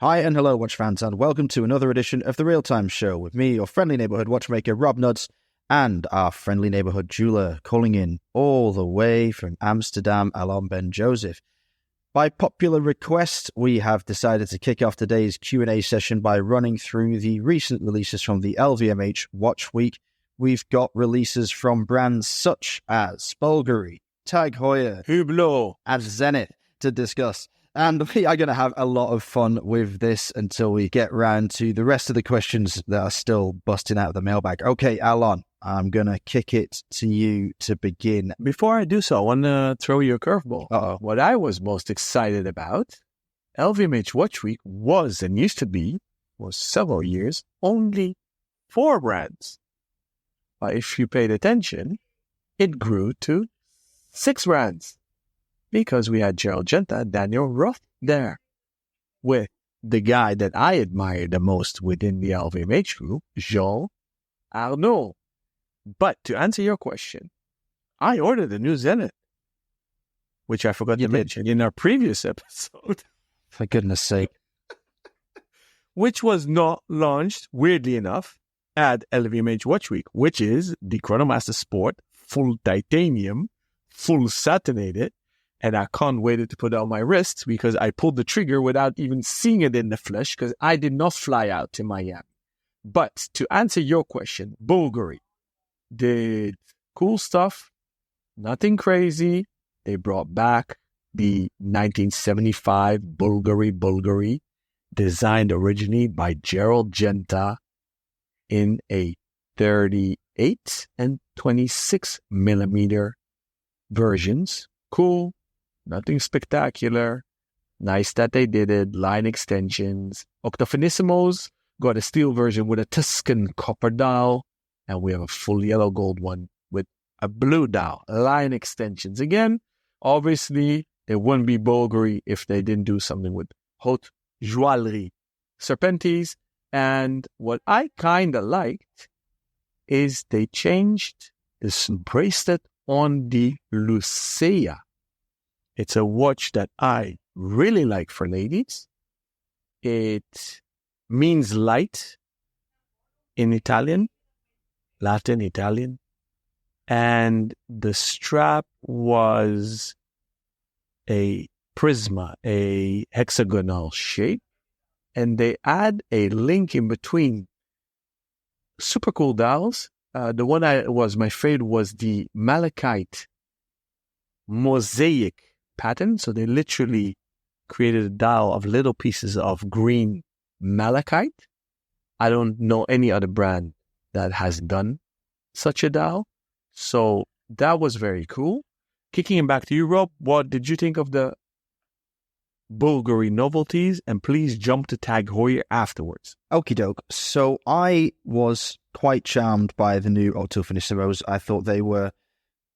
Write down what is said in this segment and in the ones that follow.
Hi and hello, watch fans, and welcome to another edition of the Real Time Show with me, your friendly neighborhood watchmaker, Rob Nuds, and our friendly neighborhood jeweler, calling in all the way from Amsterdam, Alon Ben Joseph. By popular request, we have decided to kick off today's Q&A session by running through the recent releases from the LVMH Watch Week. We've got releases from brands such as Bulgari, Tag Heuer, Hublot, and Zenith to discuss. And we are going to have a lot of fun with this until we get round to the rest of the questions that are still busting out of the mailbag. Okay, Alon, I'm going to kick it to you to begin. Before I do so, I want to throw you a curveball. Uh-oh. What I was most excited about, LVMH Watch Week was and used to be, for several years, only 4 brands. But if you paid attention, it grew to 6 brands. Because we had Gerald Genta, Daniel Roth there, with the guy that I admire the most within the LVMH group, Jean Arnault. But to answer your question, I ordered a new Zenith, which I forgot to mention in our previous episode. For goodness sake. Which was not launched, weirdly enough, at LVMH Watch Week, which is the Chronomaster Sport, full titanium, full satinated. And I can't wait to put it on my wrist because I pulled the trigger without even seeing it in the flesh because I did not fly out to Miami. But to answer your question, Bulgari did cool stuff, nothing crazy. They brought back the 1975 Bulgari, designed originally by Gerald Genta in a 38 and 26 millimeter versions. Cool. Nothing spectacular. Nice that they did it. Line extensions. Octofinissimos got a steel version with a Tuscan copper dial. And we have a full yellow gold one with a blue dial. Line extensions. Again, obviously, it wouldn't be Bulgari if they didn't do something with haute joaillerie. Serpentes. And what I kind of liked is they changed this bracelet on the Lucia. It's a watch that I really like for ladies. It means light in Italian, Latin Italian. And the strap was a prisma, a hexagonal shape. And they add a link in between. Super cool dials. The one my favorite was the malachite mosaic pattern. So they literally created a dial of little pieces of green malachite. I don't know any other brand that has done such a dial. So that was very cool. Kicking it back to you, Rob, what did you think of the Bulgari novelties? And please jump to Tag Heuer afterwards. Okie doke. So I was quite charmed by the new Octofinissimos. I thought they were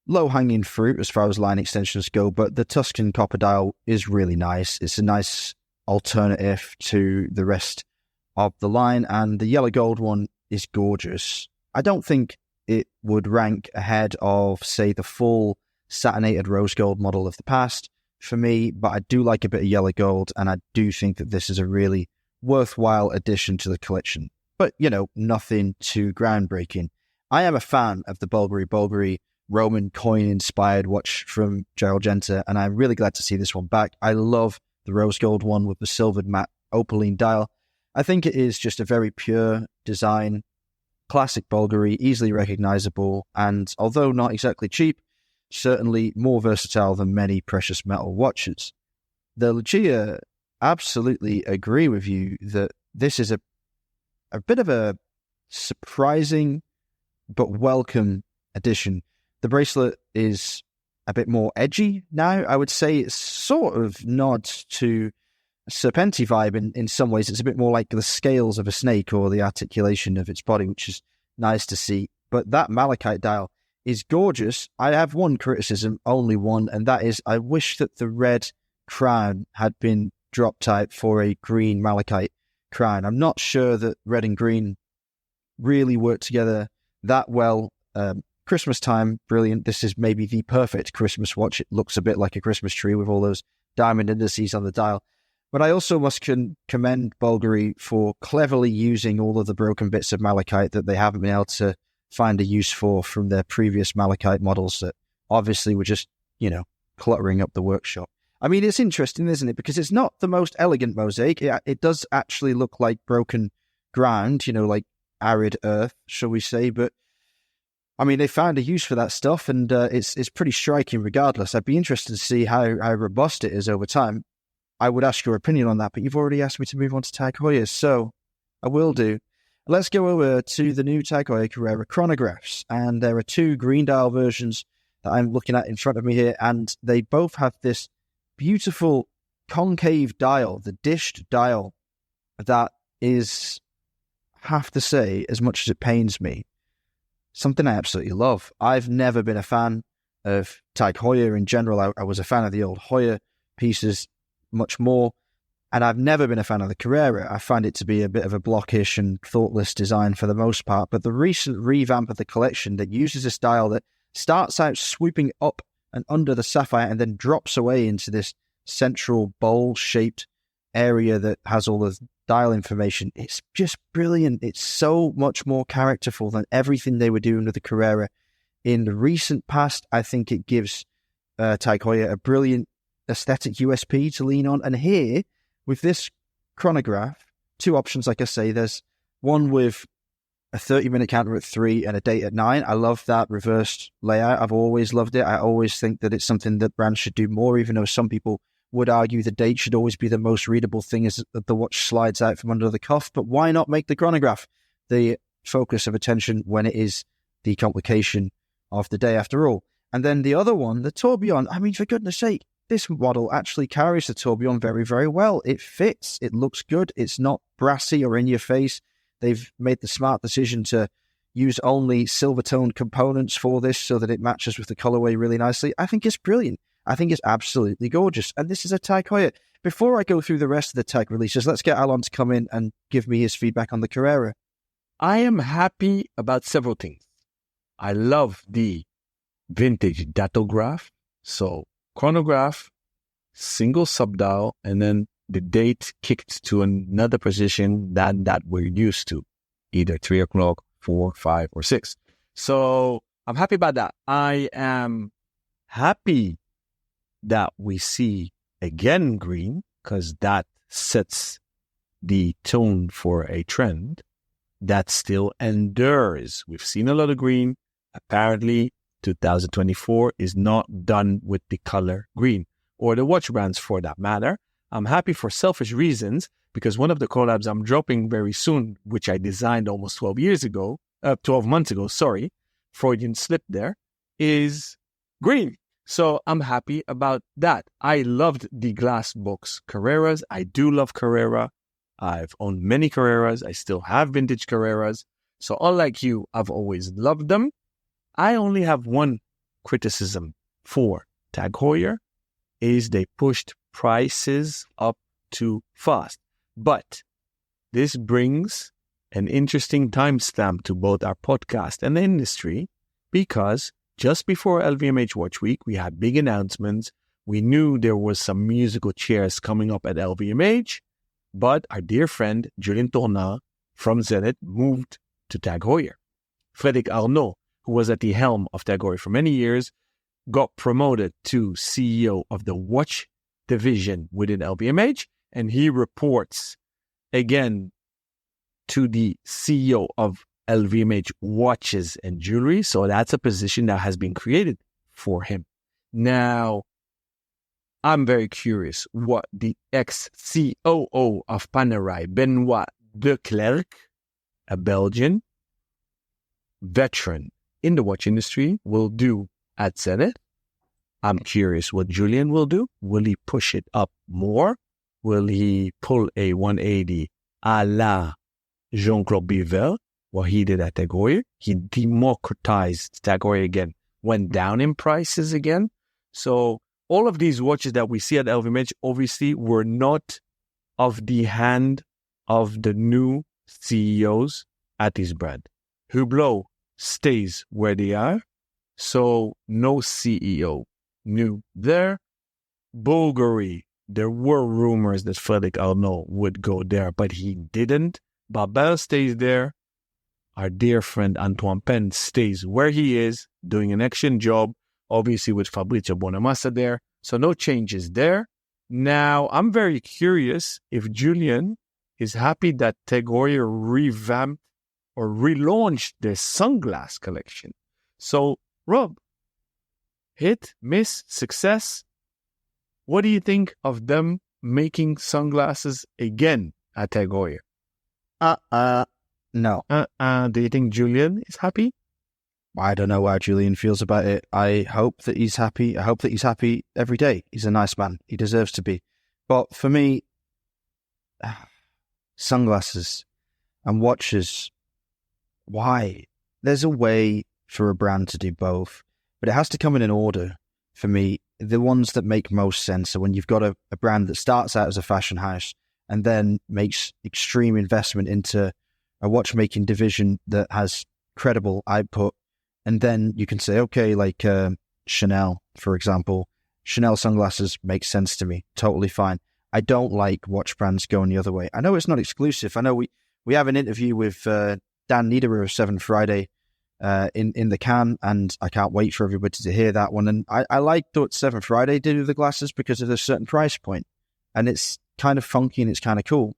low-hanging fruit as far as line extensions go, but the Tuscan copper dial is really nice. It's a nice alternative to the rest of the line, and the yellow gold one is gorgeous. I don't think it would rank ahead of, say, the full satinated rose gold model of the past for me, but I do like a bit of yellow gold, and I do think that this is a really worthwhile addition to the collection. But, nothing too groundbreaking. I am a fan of the Bulgari Roman coin-inspired watch from Gerald Genta, and I'm really glad to see this one back. I love the rose gold one with the silvered matte opaline dial. I think it is just a very pure design, classic Bulgari, easily recognizable, and although not exactly cheap, certainly more versatile than many precious metal watches. The Lucia absolutely agree with you that this is a bit of a surprising but welcome addition. The bracelet is a bit more edgy now. I would say it's sort of nods to a Serpenti vibe in some ways. It's a bit more like the scales of a snake or the articulation of its body, which is nice to see. But that malachite dial is gorgeous. I have one criticism, only one, and that is I wish that the red crown had been drop type for a green malachite crown. I'm not sure that red and green really work together that well. Christmas time, brilliant. This is maybe the perfect Christmas watch. It looks a bit like a Christmas tree with all those diamond indices on the dial. But I also must commend Bulgari for cleverly using all of the broken bits of malachite that they haven't been able to find a use for from their previous malachite models that obviously were just, cluttering up the workshop. I mean, it's interesting, isn't it? Because it's not the most elegant mosaic. It does actually look like broken ground, like arid earth, shall we say. But, I mean, they found a use for that stuff, and it's pretty striking regardless. I'd be interested to see how robust it is over time. I would ask your opinion on that, but you've already asked me to move on to Tag Heuer, so I will do. Let's go over to the new Tag Heuer Carrera chronographs, and there are two green dial versions that I'm looking at in front of me here, and they both have this beautiful concave dial, the dished dial, that is, have to say, as much as it pains me, something I absolutely love. I've never been a fan of Tag Heuer in general. I was a fan of the old Heuer pieces much more, and I've never been a fan of the Carrera. I find it to be a bit of a blockish and thoughtless design for the most part, but the recent revamp of the collection that uses a style that starts out swooping up and under the sapphire and then drops away into this central bowl-shaped area that has all the dial information, it's just brilliant. It's so much more characterful than everything they were doing with the Carrera in the recent past. I think it gives Tag Heuer a brilliant aesthetic USP to lean on. And here, with this chronograph, two options, like I say. There's one with a 30-minute counter at 3 and a date at 9. I love that reversed layout. I've always loved it. I always think that it's something that brands should do more, even though some people would argue the date should always be the most readable thing as the watch slides out from under the cuff. But why not make the chronograph the focus of attention when it is the complication of the day after all? And then the other one, the tourbillon, I mean, for goodness sake, this model actually carries the tourbillon very, very well. It fits. It looks good. It's not brassy or in your face. They've made the smart decision to use only silver-toned components for this so that it matches with the colorway really nicely. I think it's brilliant. I think it's absolutely gorgeous. And this is a Tag Heuer. Before I go through the rest of the Tag releases, let's get Alon to come in and give me his feedback on the Carrera. I am happy about several things. I love the vintage datograph. So chronograph, single subdial, and then the date kicked to another position than that we're used to, either 3 o'clock, 4, 5, or 6. So I'm happy about that. I am happy that we see again green, because that sets the tone for a trend that still endures. We've seen a lot of green. Apparently, 2024 is not done with the color green, or the watch brands for that matter. I'm happy for selfish reasons, because one of the collabs I'm dropping very soon, which I designed almost 12 months ago, Freudian slip there, is green. So I'm happy about that. I loved the glass box Carreras. I do love Carrera. I've owned many Carreras. I still have vintage Carreras. So unlike you, I've always loved them. I only have one criticism for Tag Heuer, is they pushed prices up too fast. But this brings an interesting timestamp to both our podcast and the industry, because just before LVMH Watch Week, we had big announcements. We knew there was some musical chairs coming up at LVMH, but our dear friend Julien Tournant from Zenith moved to Tag Heuer. Frédéric Arnault, who was at the helm of Tag Heuer for many years, got promoted to CEO of the watch division within LVMH, and he reports again to the CEO of LVMH watches and jewelry. So that's a position that has been created for him. Now, I'm very curious what the ex-COO of Panerai, Benoit de Klerk, a Belgian veteran in the watch industry, will do at Zenith. I'm curious what Julien will do. Will he push it up more? Will he pull a 180 a la Jean-Claude Bivel, what he did at Tag Heuer? He democratized Tag Heuer again, went down in prices again. So all of these watches that we see at LVMH obviously were not of the hand of the new CEOs at this brand. Hublot stays where they are, so no CEO new there. Bulgari there were rumors that Frederic Arnault would go there, but he didn't. Babel stays there. Our dear friend Antoine Pen stays where he is, doing an excellent job, obviously with Fabrizio Bonamassa there. So no changes there. Now, I'm very curious if Julian is happy that Tag Heuer revamped or relaunched their sunglass collection. So, Rob, hit, miss, success. What do you think of them making sunglasses again at Tag Heuer? No. Do you think Julian is happy? I don't know how Julian feels about it. I hope that he's happy. I hope that he's happy every day. He's a nice man. He deserves to be. But for me, sunglasses and watches, why? There's a way for a brand to do both, but it has to come in an order for me. The ones that make most sense are when you've got a brand that starts out as a fashion house and then makes extreme investment into a watchmaking division that has credible output. And then you can say, okay, like Chanel, for example, Chanel sunglasses make sense to me. Totally fine. I don't like watch brands going the other way. I know it's not exclusive. I know we have an interview with Dan Niederer of 7 Friday in the can, and I can't wait for everybody to hear that one. And I like what 7 Friday did with the glasses because of a certain price point. And it's kind of funky and it's kind of cool.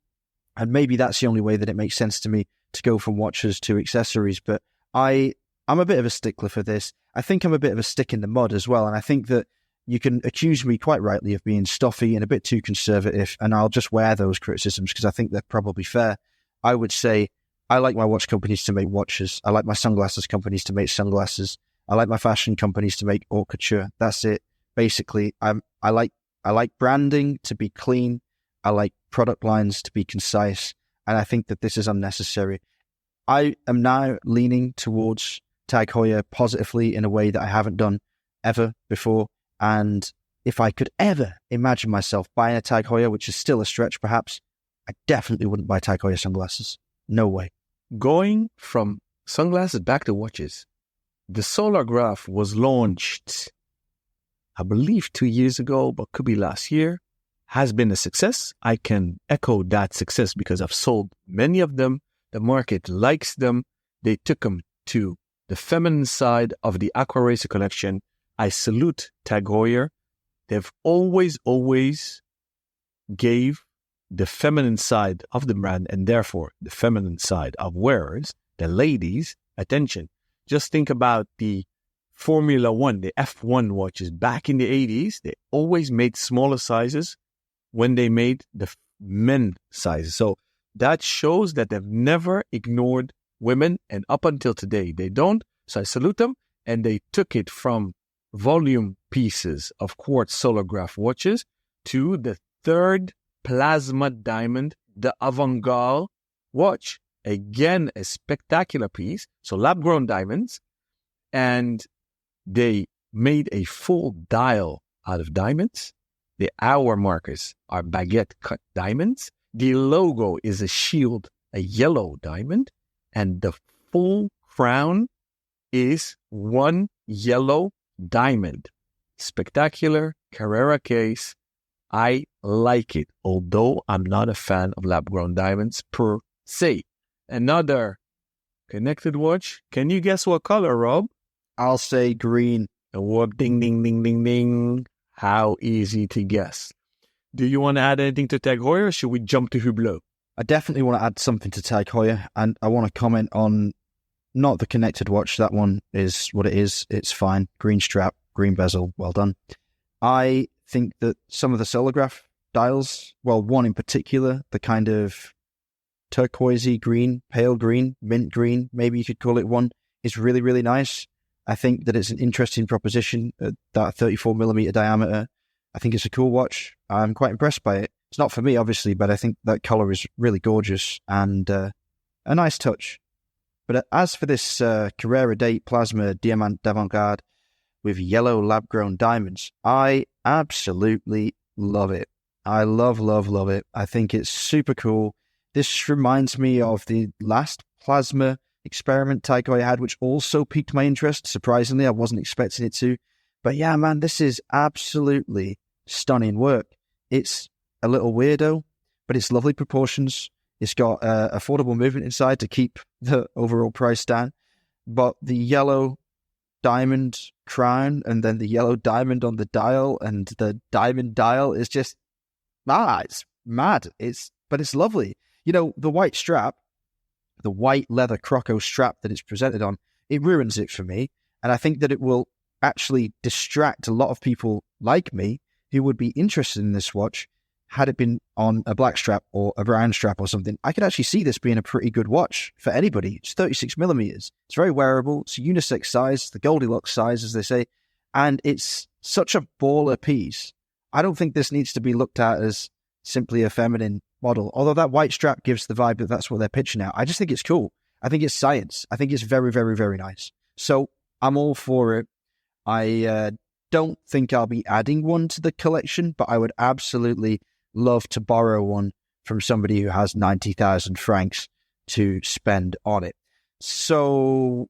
And maybe that's the only way that it makes sense to me to go from watches to accessories. But I'm a bit of a stickler for this. I think I'm a bit of a stick in the mud as well. And I think that you can accuse me quite rightly of being stuffy and a bit too conservative. And I'll just wear those criticisms because I think they're probably fair. I would say I like my watch companies to make watches. I like my sunglasses companies to make sunglasses. I like my fashion companies to make haute couture. That's it. Basically, I like branding to be clean. I like product lines to be concise. And I think that this is unnecessary. I am now leaning towards Tag Heuer positively in a way that I haven't done ever before. And if I could ever imagine myself buying a Tag Heuer, which is still a stretch perhaps, I definitely wouldn't buy Tag Heuer sunglasses. No way. Going from sunglasses back to watches, the Solargraph was launched, I believe 2 years ago, but could be last year. Has been a success. I can echo that success because I've sold many of them. The market likes them. They took them to the feminine side of the Aqua Racer collection. I salute Tag Heuer. They've always gave the feminine side of the brand and therefore the feminine side of wearers, the ladies, attention. Just think about the Formula One, the F1 watches back in the 80s. They always made smaller sizes when they made the men sizes. So that shows that they've never ignored women, and up until today, they don't. So I salute them, and they took it from volume pieces of quartz Solargraph watches to the third plasma diamond, the Avant-Garde watch. Again, a spectacular piece. So lab-grown diamonds, and they made a full dial out of diamonds. The hour markers are baguette-cut diamonds. The logo is a shield, a yellow diamond. And the full crown is one yellow diamond. Spectacular Carrera case. I like it, although I'm not a fan of lab-grown diamonds per se. Another connected watch. Can you guess what color, Rob? I'll say green. A whoop, ding, ding, ding, ding, ding. How easy to guess. Do you want to add anything to Tag Heuer, or should we jump to Hublot? I definitely want to add something to Tag Heuer, and I want to comment on not the connected watch. That one is what it is. It's fine. Green strap, green bezel, well done. I think that some of the Solargraph dials, well, one in particular, the kind of turquoisey green, pale green, mint green, maybe you could call it one, is really, really nice. I think that it's an interesting proposition at that 34mm diameter. I think it's a cool watch. I'm quite impressed by it. It's not for me, obviously, but I think that color is really gorgeous and a nice touch. But as for this Carrera Date Plasma Diamant d'Avant-Garde with yellow lab-grown diamonds, I absolutely love it. I love it. I think it's super cool. This reminds me of the last plasma experiment Tag Heuer had, which also piqued my interest. Surprisingly, I wasn't expecting it to. But yeah, man, this is absolutely stunning work. It's a little weirdo, but it's lovely proportions. It's got affordable movement inside to keep the overall price down. But the yellow diamond crown and then the yellow diamond on the dial and the diamond dial is just, it's mad. But it's lovely. You know, the white strap, the white leather croco strap that it's presented on, it ruins it for me. And I think that it will actually distract a lot of people like me who would be interested in this watch had it been on a black strap or a brown strap or something. I could actually see this being a pretty good watch for anybody. It's 36 millimeters. It's very wearable. It's a unisex size, the Goldilocks size, as they say. And it's such a baller piece. I don't think this needs to be looked at as simply a feminine model. Although that white strap gives the vibe that that's what they're pitching out. I just think it's cool. I think it's science. I think it's very, very, very nice. So I'm all for it. I don't think I'll be adding one to the collection, but I would absolutely love to borrow one from somebody who has 90,000 francs to spend on it. So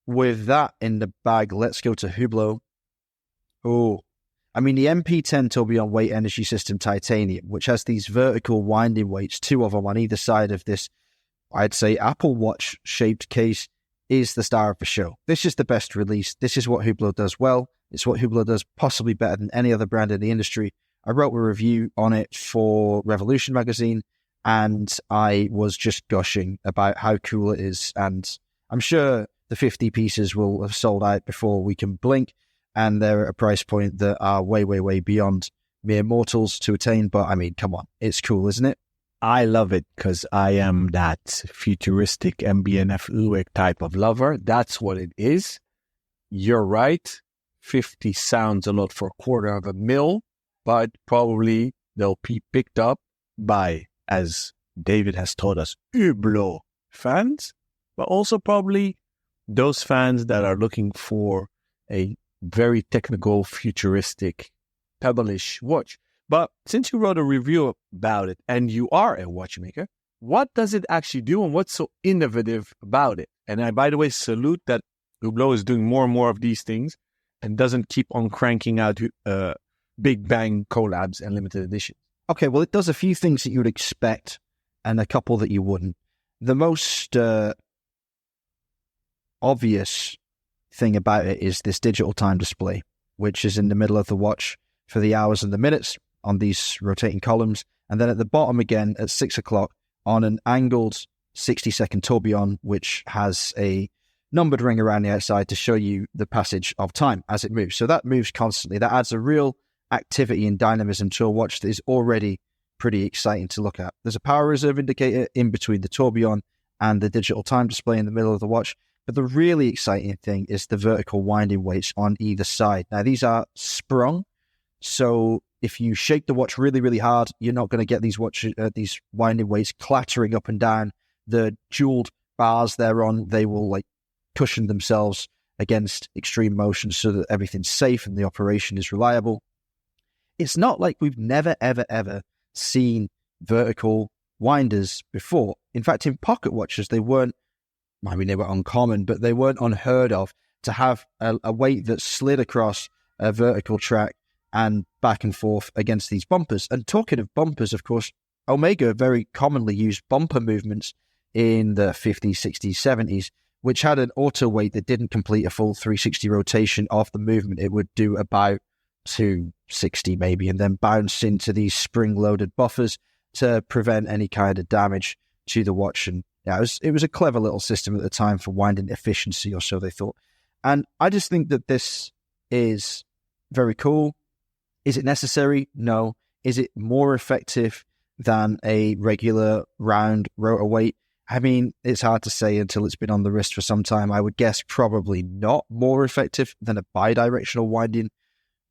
with that in the bag, let's go to Hublot. Oh, I mean, the MP10 Tourbillon Weight Energy System Titanium, which has these vertical winding weights, 2 of them on either side of this, I'd say, Apple Watch shaped case, is the star of the show. This is the best release. This is what Hublot does well. It's what Hublot does possibly better than any other brand in the industry. I wrote a review on it for Revolution magazine, and I was just gushing about how cool it is. And I'm sure the 50 pieces will have sold out before we can blink, and they're at a price point that are way, way, way beyond mere mortals to attain. But I mean, come on, it's cool, isn't it? I love it because I am that futuristic MBNF UX type of lover. That's what it is. You're right. 50 sounds a lot for $250,000, but probably they'll be picked up by, as David has told us, Hublot fans, but also probably those fans that are looking for a very technical, futuristic, pebble-ish watch. But since you wrote a review about it and you are a watchmaker, what does it actually do and what's so innovative about it? And I, by the way, salute that Hublot is doing more and more of these things and doesn't keep on cranking out big bang collabs and limited editions. Okay, well, it does a few things that you would expect and a couple that you wouldn't. The most obvious thing about it is this digital time display, which is in the middle of the watch for the hours and the minutes on these rotating columns. And then at the bottom again at 6 o'clock on an angled 60-second tourbillon, which has a numbered ring around the outside to show you the passage of time as it moves. So that moves constantly. That adds a real activity and dynamism to a watch that is already pretty exciting to look at. There's a power reserve indicator in between the tourbillon and the digital time display in the middle of the watch. But the really exciting thing is the vertical winding weights on either side. Now, these are sprung. So if you shake the watch really, really hard, you're not going to get these winding weights clattering up and down. The jeweled bars they're on, they will like cushion themselves against extreme motion so that everything's safe and the operation is reliable. It's not like we've never, ever, ever seen vertical winders before. In fact, in pocket watches, they were uncommon, but they weren't unheard of to have a weight that slid across a vertical track and back and forth against these bumpers. And talking of bumpers, of course, Omega very commonly used bumper movements in the 50s, 60s, 70s, which had an auto weight that didn't complete a full 360 rotation of the movement. It would do about 260 maybe, and then bounce into these spring-loaded buffers to prevent any kind of damage to the watch. And yeah, it was a clever little system at the time for winding efficiency, or so they thought. And I just think that this is very cool. Is it necessary? No. Is it more effective than a regular round rotor weight? I mean, it's hard to say until it's been on the wrist for some time. I would guess probably not more effective than a bidirectional winding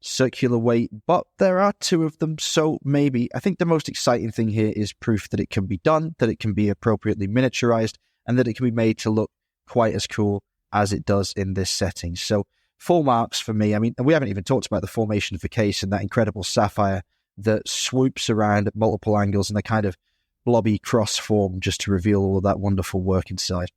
circular weight, but there are 2 of them, so maybe. I think the most exciting thing here is proof that it can be done, that it can be appropriately miniaturized, and that it can be made to look quite as cool as it does in this setting. So full marks for me. I mean, we haven't even talked about the formation of the case and that incredible sapphire that swoops around at multiple angles in a kind of blobby cross form just to reveal all of that wonderful work inside.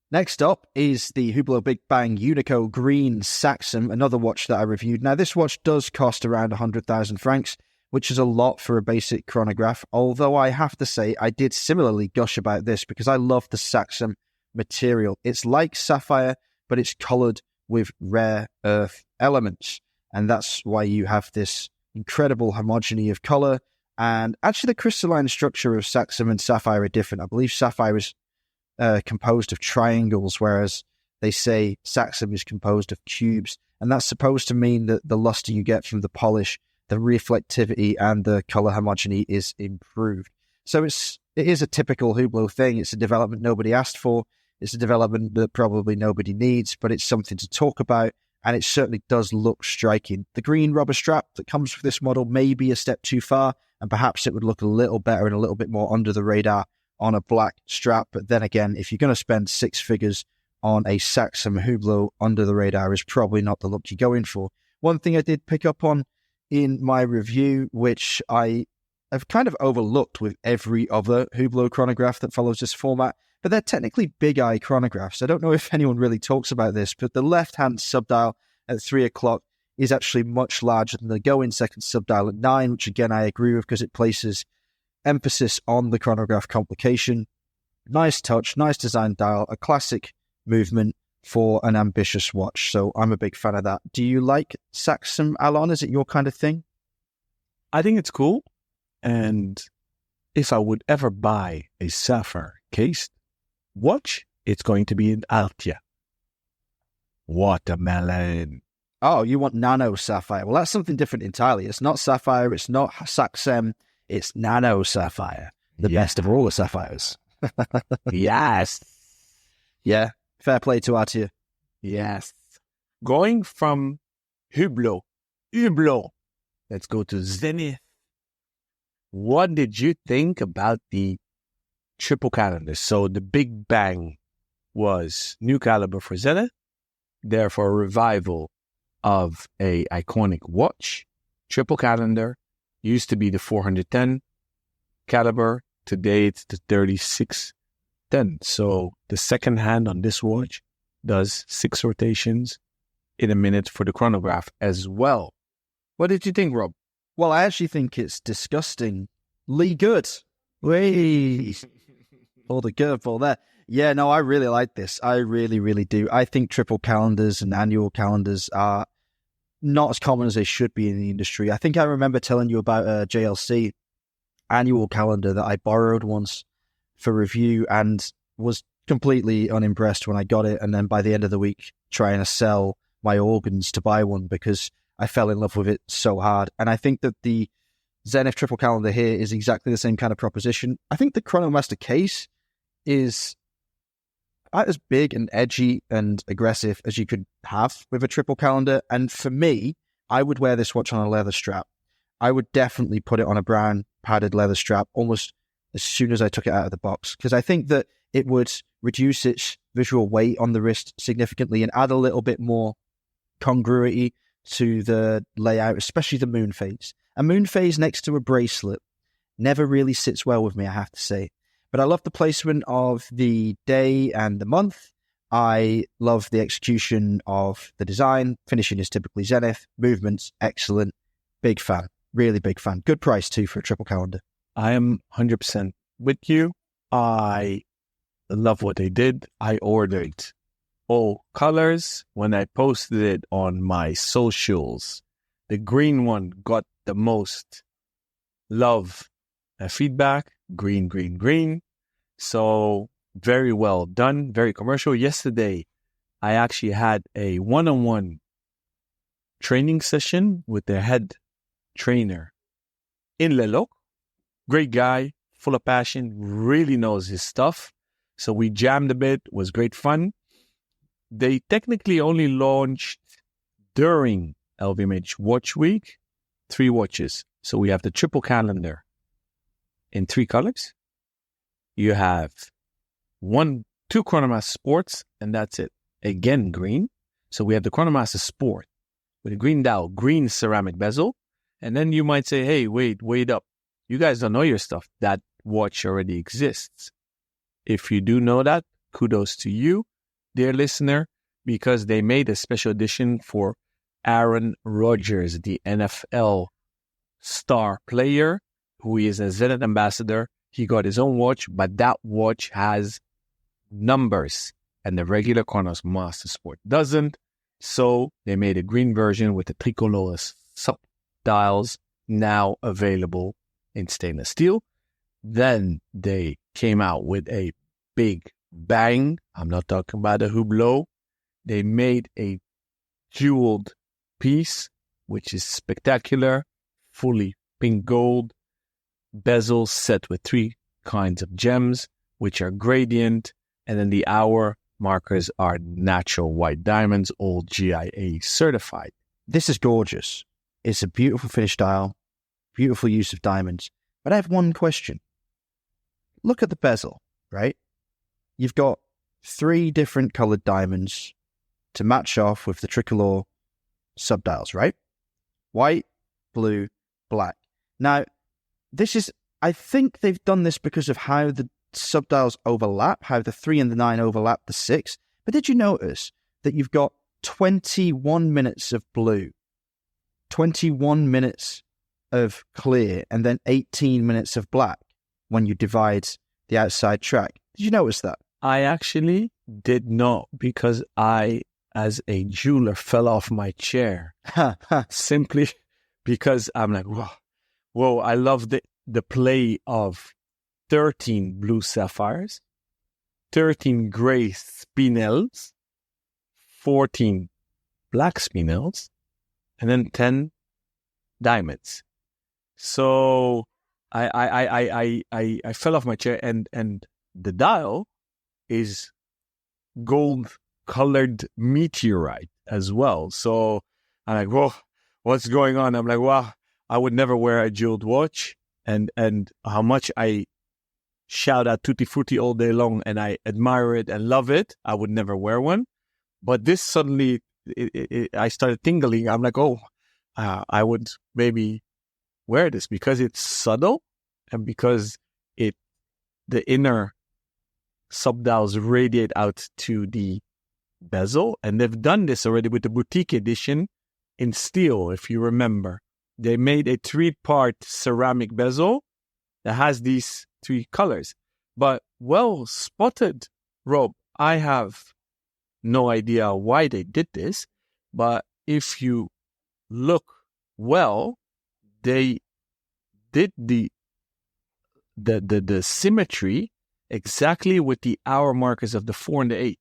Next up is the Hublot Big Bang Unico Green Saxum, another watch that I reviewed. Now, this watch does cost around 100,000 francs, which is a lot for a basic chronograph. Although I have to say, I did similarly gush about this because I love the Saxum material. It's like sapphire, but it's colored with rare earth elements. And that's why you have this incredible homogeny of color. And actually, the crystalline structure of Saxum and sapphire are different. I believe sapphire is composed of triangles, whereas they say Saxum is composed of cubes. And that's supposed to mean that the luster you get from the polish, the reflectivity, and the color homogeny is improved. So it is a typical Hublot thing. It's a development nobody asked for. It's a development that probably nobody needs, but it's something to talk about. And it certainly does look striking. The green rubber strap that comes with this model may be a step too far, and perhaps it would look a little better and a little bit more under the radar on a black strap. But then again, if you're going to spend six figures on a Saxum Hublot, under the radar is probably not the look you're going for. One thing I did pick up on in my review, which I have kind of overlooked with every other Hublot chronograph that follows this format, but they're technically big eye chronographs. I don't know if anyone really talks about this, but the left-hand subdial at 3 o'clock is actually much larger than the go-in second subdial at 9, which again I agree with because it places emphasis on the chronograph complication. Nice touch, nice design dial, a classic movement for an ambitious watch. So I'm a big fan of that. Do you like Saxum, Alon? Is it your kind of thing? I think it's cool. And if I would ever buy a sapphire case watch, it's going to be an Altia. Watermelon. Oh, you want nano sapphire. Well, that's something different entirely. It's not sapphire. It's not Saxum. It's nano sapphire. The best of all the sapphires. Yes. Yeah. Fair play to Artia. Yes. Going from Hublot. Let's go to Zenith. What did you think about the triple calendar? So the big bang was new caliber for Zenith, therefore a revival of a iconic watch. Triple calendar used to be the 410 caliber. Today it's the 3610. So the second hand on this watch does 6 rotations in a minute for the chronograph as well. What did you think, Rob? Well, I actually think it's disgustingly good. Wait. All the curveball there. Yeah, no, I really like this. I really, really do. I think triple calendars and annual calendars are not as common as they should be in the industry. I think I remember telling you about a JLC annual calendar that I borrowed once for review and was completely unimpressed when I got it. And then by the end of the week, trying to sell my organs to buy one because I fell in love with it so hard. And I think that the Zenith triple calendar here is exactly the same kind of proposition. I think the Chronomaster case is about as big and edgy and aggressive as you could have with a triple calendar. And for me, I would wear this watch on a leather strap. I would definitely put it on a brown padded leather strap almost as soon as I took it out of the box, because I think that it would reduce its visual weight on the wrist significantly and add a little bit more congruity to the layout, especially the moon phase. A moon phase next to a bracelet never really sits well with me, I have to say. But I love the placement of the day and the month. I love the execution of the design. Finishing is typically Zenith. Movements, excellent. Big fan. Really big fan. Good price too for a triple calendar. I am 100% with you. I love what they did. I ordered all colors. When I posted it on my socials, the green one got the most love and feedback. Green. So very well done. Very commercial. Yesterday, I actually had a one-on-one training session with the head trainer in Leloc. Great guy, full of passion, really knows his stuff. So we jammed a bit, was great fun. They technically only launched during LVMH Watch Week 3 watches. So we have the triple calendar in 3 colors. You have 2 Chronomaster Sports, and that's it. Again, green. So we have the Chronomaster Sport with a green dial, green ceramic bezel. And then you might say, hey, wait up. You guys don't know your stuff. That watch already exists. If you do know that, kudos to you, dear listener, because they made a special edition for Aaron Rodgers, the NFL star player who is a Zenith ambassador. He got his own watch, but that watch has numbers, and the regular Chronos Master Sport doesn't. So they made a green version with the tricolor sub-dials now available in stainless steel. Then they came out with a big bang. I'm not talking about a Hublot. They made a jeweled piece, which is spectacular, fully pink gold, bezels set with 3 kinds of gems, which are gradient, and then the hour markers are natural white diamonds, all GIA certified. This is gorgeous. It's a beautiful finish dial, beautiful use of diamonds. But I have one question. Look at the bezel, right? You've got 3 different colored diamonds to match off with the tricolor subdials, right? White, blue, black. Now, I think they've done this because of how the subdials overlap, how the 3 and the 9 overlap the 6. But did you notice that you've got 21 minutes of blue, 21 minutes of clear, and then 18 minutes of black when you divide the outside track? Did you notice that? I actually did not, because I, as a jeweler, fell off my chair. Simply because I'm like, whoa, I love the play of 13 blue sapphires, 13 gray spinels, 14 black spinels, and then 10 diamonds. So I fell off my chair, and the dial is gold-colored meteorite as well. So I'm like, whoa, what's going on? I'm like, wow, I would never wear a jeweled watch. And how much I shout out Tutti Frutti all day long and I admire it and love it, I would never wear one. But this suddenly, I started tingling. I'm like, I would maybe wear this because it's subtle and because the inner subdials radiate out to the bezel. And they've done this already with the boutique edition in steel, if you remember. They made a 3-part ceramic bezel that has these 3 colors. But well spotted, Rob. I have no idea why they did this, but if you look well, they did the symmetry exactly with the hour markers of the 4 and the 8.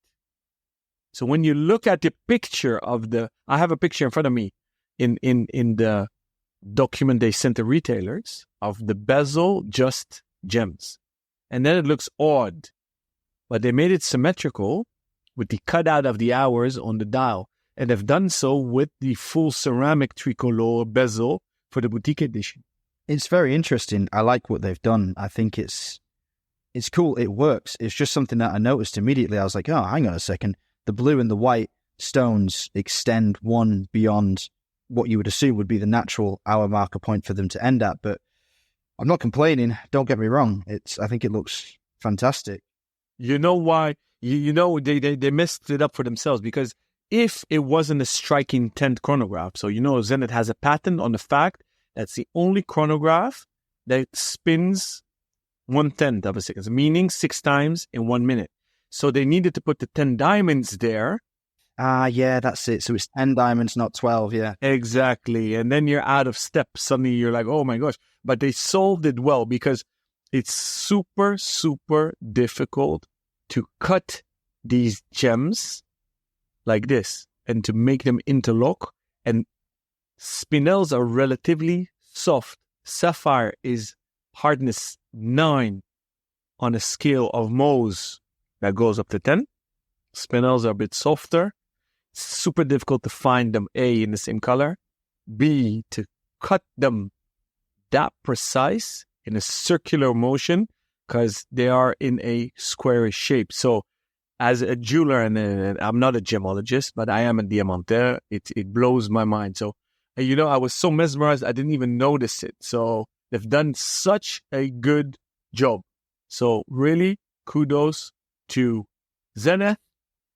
So when you look at the picture of I have a picture in front of me in the document they sent to retailers of the bezel just gems. And then it looks odd, but they made it symmetrical with the cutout of the hours on the dial. And they've done so with the full ceramic tricolor bezel for the boutique edition. It's very interesting. I like what they've done. I think it's cool. It works. It's just something that I noticed immediately. I was like, oh, hang on a second. The blue and the white stones extend one beyond what you would assume would be the natural hour marker point for them to end at. But I'm not complaining. Don't get me wrong. I think it looks fantastic. You know why? You know, they messed it up for themselves, because if it wasn't a striking 10th chronograph, so you know Zenith has a patent on the fact that's the only chronograph that spins 1/10 of a second, meaning 6 times in 1 minute. So they needed to put the 10 diamonds there. Yeah, that's it. So it's 10 diamonds, not 12, yeah. Exactly. And then you're out of step. Suddenly you're like, oh my gosh. But they solved it well, because it's super, super difficult to cut these gems like this and to make them interlock. And spinels are relatively soft. Sapphire is hardness 9 on a scale of Mohs that goes up to 10. Spinels are a bit softer. It's super difficult to find them, A, in the same color, B, to cut them that precise in a circular motion, because they are in a squarish shape. So as a jeweler, and I'm not a gemologist, but I am a diamanteur, it blows my mind. So, you know, I was so mesmerized, I didn't even notice it. So they've done such a good job. So really, kudos to Zenith.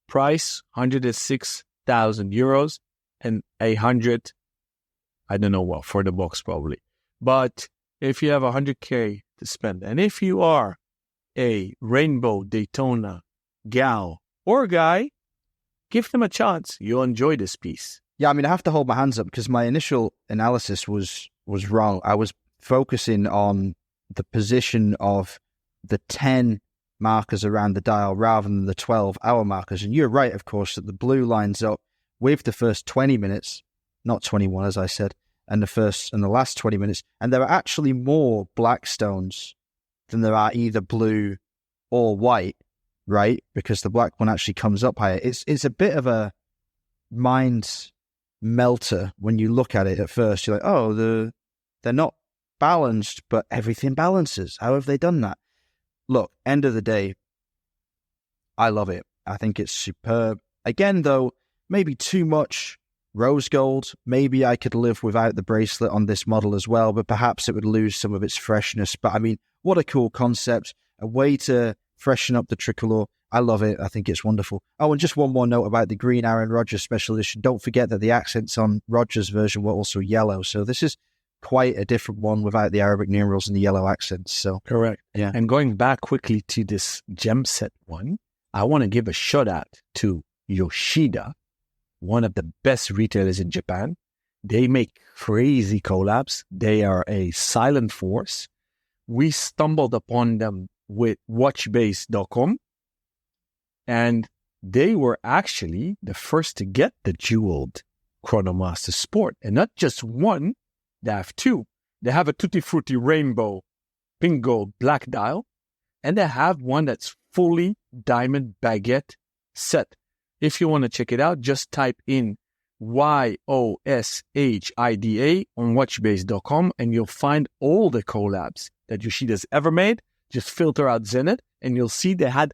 Price, 106,000 euros and 100, I don't know what, for the box probably. But if you have 100K to spend, and if you are a Rainbow Daytona gal or guy, give them a chance. You'll enjoy this piece. Yeah, I mean, I have to hold my hands up because my initial analysis was wrong. I was focusing on the position of the 10 markers around the dial rather than the 12-hour markers. And you're right, of course, that the blue lines up with the first 20 minutes, not 21, as I said, and the last 20 minutes. And there are actually more black stones than there are either blue or white, right? Because the black one actually comes up higher. It's a bit of a mind melter when you look at it at first. You're like, oh, they're not balanced, but everything balances. How have they done that? Look, end of the day, I love it. I think it's superb. Again, though, maybe too much rose gold. Maybe I could live without the bracelet on this model as well, but perhaps it would lose some of its freshness. But I mean, what a cool concept. A way to freshen up the tricolor. I love it. I think it's wonderful. Oh, and just one more note about the green Aaron Rodgers special edition. Don't forget that the accents on Rodgers' version were also yellow. So this is quite a different one without the Arabic numerals and the yellow accents. So correct. Yeah. And going back quickly to this gem set one, I want to give a shout out to Yoshida, one of the best retailers in Japan. They make crazy collabs. They are a silent force. We stumbled upon them with watchbase.com, and they were actually the first to get the jeweled Chronomaster Sport. And not just one, they have two. They have a Tutti Frutti Rainbow Pink Gold Black Dial, and they have one that's fully diamond baguette set. If you want to check it out, just type in YOSHIDA on watchbase.com and you'll find all the collabs that Yoshida's ever made. Just filter out Zenith and you'll see they had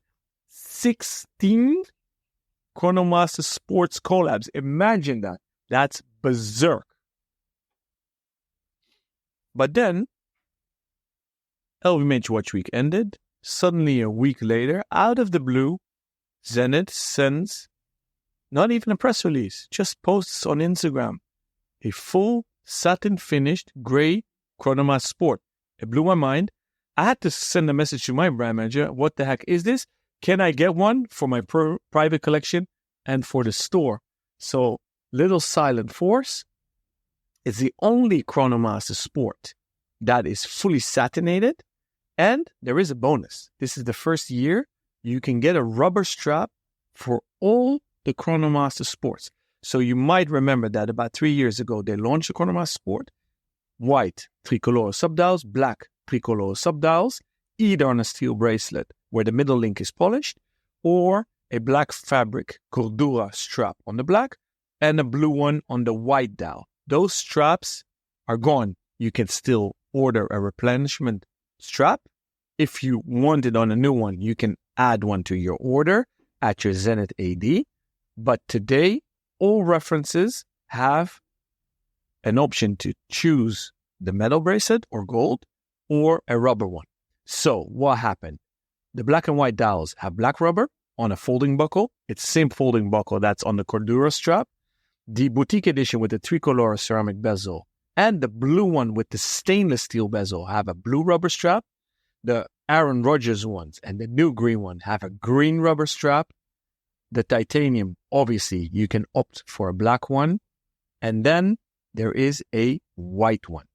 16 Chronomaster Sports collabs. Imagine that. That's berserk. But then, LVMH Watch Week ended. Suddenly, a week later, out of the blue, Zenith sends not even a press release, just posts on Instagram a full satin-finished gray Chronomaster Sport. It blew my mind. I had to send a message to my brand manager. What the heck is this? Can I get one for my private collection and for the store? So, Little Silent Force is the only Chronomaster Sport that is fully satinated. And there is a bonus. This is the first year you can get a rubber strap for all the Chronomaster Sports. So you might remember that about 3 years ago, they launched the Chronomaster Sport. White tricolor subdials, black tricolor subdials, either on a steel bracelet where the middle link is polished, or a black fabric Cordura strap on the black, and a blue one on the white dial. Those straps are gone. You can still order a replenishment strap. If you want it on a new one, you can add one to your order at your Zenith AD. But today, all references have an option to choose the metal bracelet or gold or a rubber one. So what happened? The black and white dials have black rubber on a folding buckle. It's the same folding buckle that's on the Cordura strap. The boutique edition with the tricolor ceramic bezel and the blue one with the stainless steel bezel have a blue rubber strap. The Aaron Rodgers ones and the new green one have a green rubber strap. The titanium, obviously, you can opt for a black one. And then there is a white one.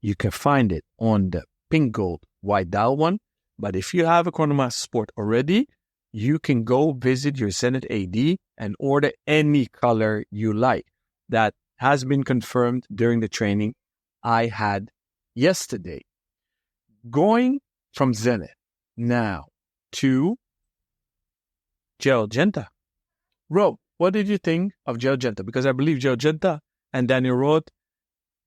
You can find it on the pink gold white dial one. But if you have a Chronomaster Sport already, you can go visit your Zenith AD and order any color you like. That has been confirmed during the training I had yesterday. Going from Zenith now to Gerald Genta. Rob, what did you think of Gerald Genta? Because I believe Gerald Genta and Daniel Roth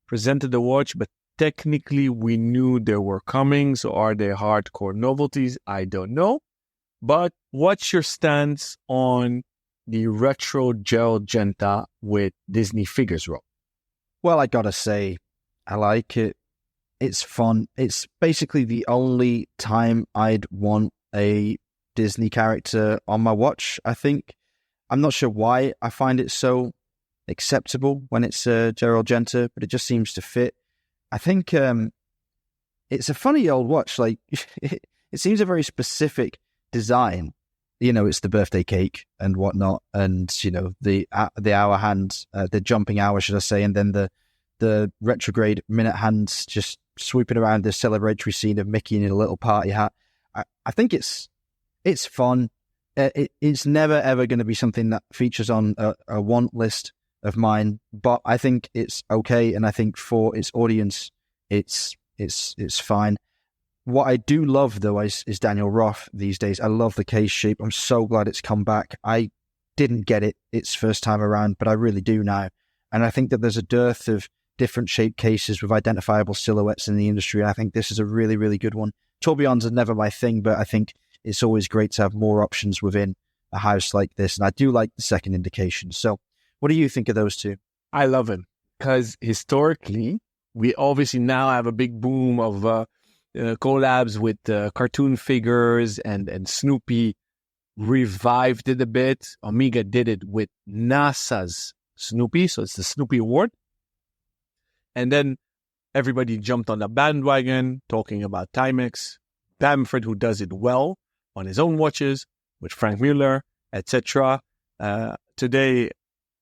presented the watch, but technically we knew they were coming. So are they hardcore novelties? I don't know. But what's your stance on the retro Gerald Genta with Disney figures, Rob? Well, I gotta say, I like it. It's fun. It's basically the only time I'd want a Disney character on my watch, I think. I'm not sure why I find it so acceptable when it's Gerald Genta, but it just seems to fit. I think it's a funny old watch. Like it seems a very specific design. It's the birthday cake and whatnot, and the hour hand, the jumping hour, should I say, and then the retrograde minute hands just swooping around the celebratory scene of Mickey in a little party hat. I think it's fun. It's never ever going to be something that features on a want list of mine, but I think it's okay, and I think for its audience, it's fine. What I do love, though, is Daniel Roth these days. I love the case shape. I'm so glad it's come back. I didn't get it its first time around, but I really do now. And I think that there's a dearth of different shaped cases with identifiable silhouettes in the industry. I think this is a really, really good one. Tourbillons are never my thing, but I think it's always great to have more options within a house like this. And I do like the second indication. So what do you think of those two? I love him because historically, we obviously now have a big boom of collabs with cartoon figures, and Snoopy revived it a bit. Omega did it with NASA's Snoopy, so it's the Snoopy Award. And then everybody jumped on the bandwagon talking about Timex. Bamford, who does it well on his own watches with Frank Mueller, etc. Today,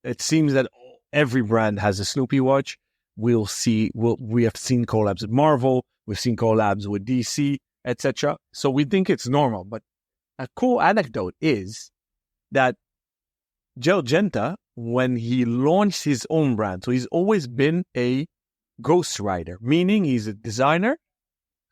it seems that every brand has a Snoopy watch. We have seen collabs with Marvel, we've seen collabs with DC, etc. So we think it's normal. But a cool anecdote is that Gerald Genta, when he launched his own brand, so he's always been a ghostwriter, meaning he's a designer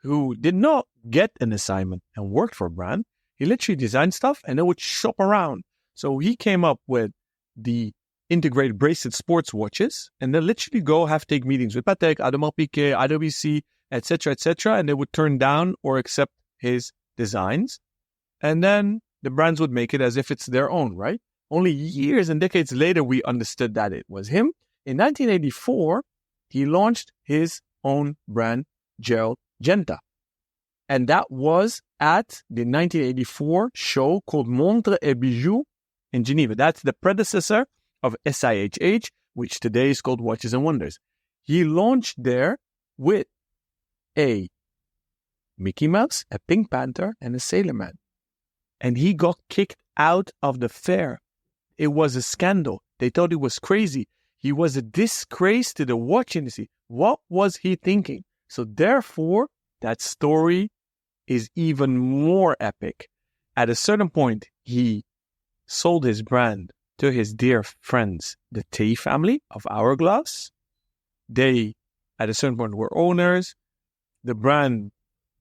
who did not get an assignment and worked for a brand. He literally designed stuff and then would shop around. So he came up with the integrated bracelet sports watches, and then literally take meetings with Patek, Audemars Piguet, IWC, etc., and they would turn down or accept his designs. And then the brands would make it as if it's their own, right? Only years and decades later, we understood that it was him. In 1984, he launched his own brand, Gerald Genta. And that was at the 1984 show called Montres et Bijoux in Geneva. That's the predecessor of SIHH, which today is called Watches and Wonders. He launched there with a Mickey Mouse, a Pink Panther, and a Sailor Man. And he got kicked out of the fair. It was a scandal. They thought he was crazy. He was a disgrace to the watch industry. What was he thinking? So therefore, that story is even more epic. At a certain point, he sold his brand to his dear friends, the Tay family of Hourglass. They, at a certain point, were owners. The brand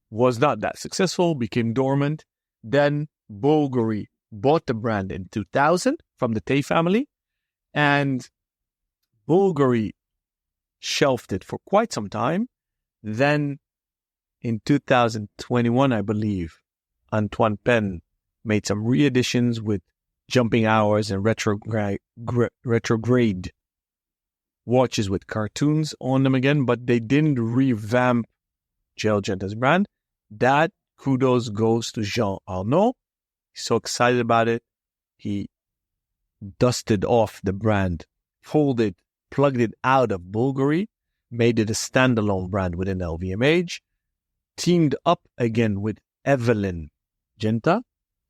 was not that successful, became dormant. Then Bulgari bought the brand in 2000 from the Tay family, and Bulgari shelved it for quite some time. Then in 2021, I believe, Antoine Pen made some re-editions with jumping hours and retrograde watches with cartoons on them again, but they didn't revamp Gerald Genta's brand. That kudos goes to Jean Arnaud. He's so excited about it. He dusted off the brand, pulled it, plugged it out of Bulgari, made it a standalone brand within LVMH, teamed up again with Evelyn Genta.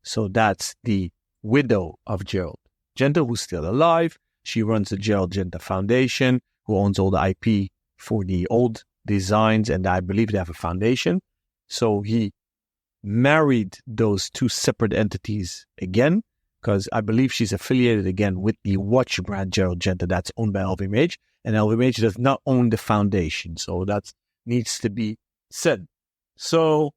So that's the widow of Gerald Genta, who's still alive. She runs the Gerald Genta Foundation, who owns all the IP for the old designs, and I believe they have a foundation. So he married those two separate entities again, because I believe she's affiliated again with the watch brand Gerald Genta that's owned by LVMH, and LVMH does not own the foundation. So that needs to be said. So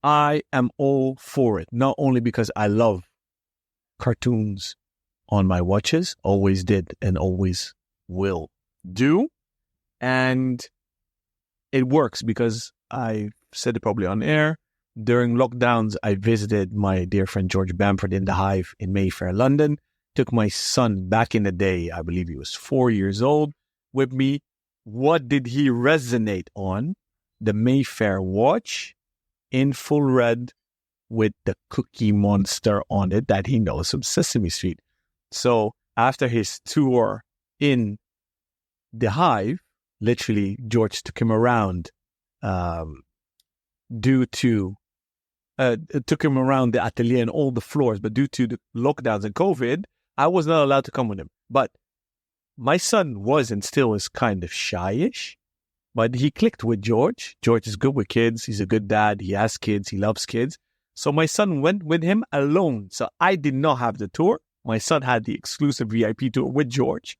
I am all for it, not only because I love cartoons on my watches, always did and always will do. And it works because I said it probably on air. During lockdowns, I visited my dear friend George Bamford in the Hive in Mayfair, London. Took my son back in the day, I believe he was 4 years old, with me. What did he resonate on? The Mayfair watch in full red with the Cookie Monster on it that he knows from Sesame Street. So after his tour in the Hive, literally George took him around due to took him around the atelier and all the floors, but due to the lockdowns and COVID, I was not allowed to come with him. But my son was and still is kind of shyish, but he clicked with George. George is good with kids. He's a good dad. He has kids. He loves kids. So my son went with him alone. So I did not have the tour. My son had the exclusive VIP tour with George.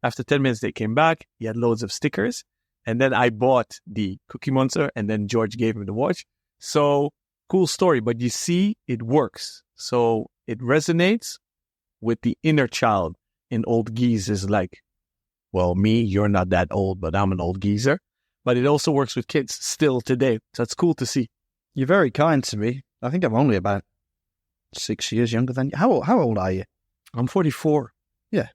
After 10 minutes, they came back. He had loads of stickers. And then I bought the Cookie Monster, and then George gave him the watch. So cool story, but you see, it works. So it resonates with the inner child in old geezers like, well, me, you're not that old, but I'm an old geezer. But it also works with kids still today. So it's cool to see. You're very kind to me. I think I'm only about 6 years younger than you. How old are you? I'm 44. Yeah,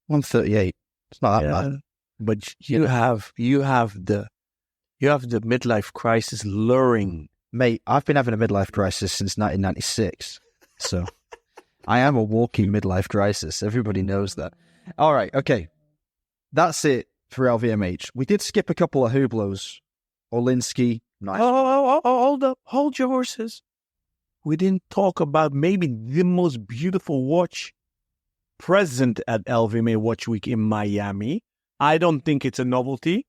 I'm 38. It's not that bad. But you have the midlife crisis luring. Mate, I've been having a midlife crisis since 1996. So I am a walking midlife crisis. Everybody knows that. All right, okay. That's it for LVMH. We did skip a couple of Hublots. Olinsky. Nice. Hold up. Hold your horses. We didn't talk about maybe the most beautiful watch present at LVMH Watch Week in Miami. I don't think it's a novelty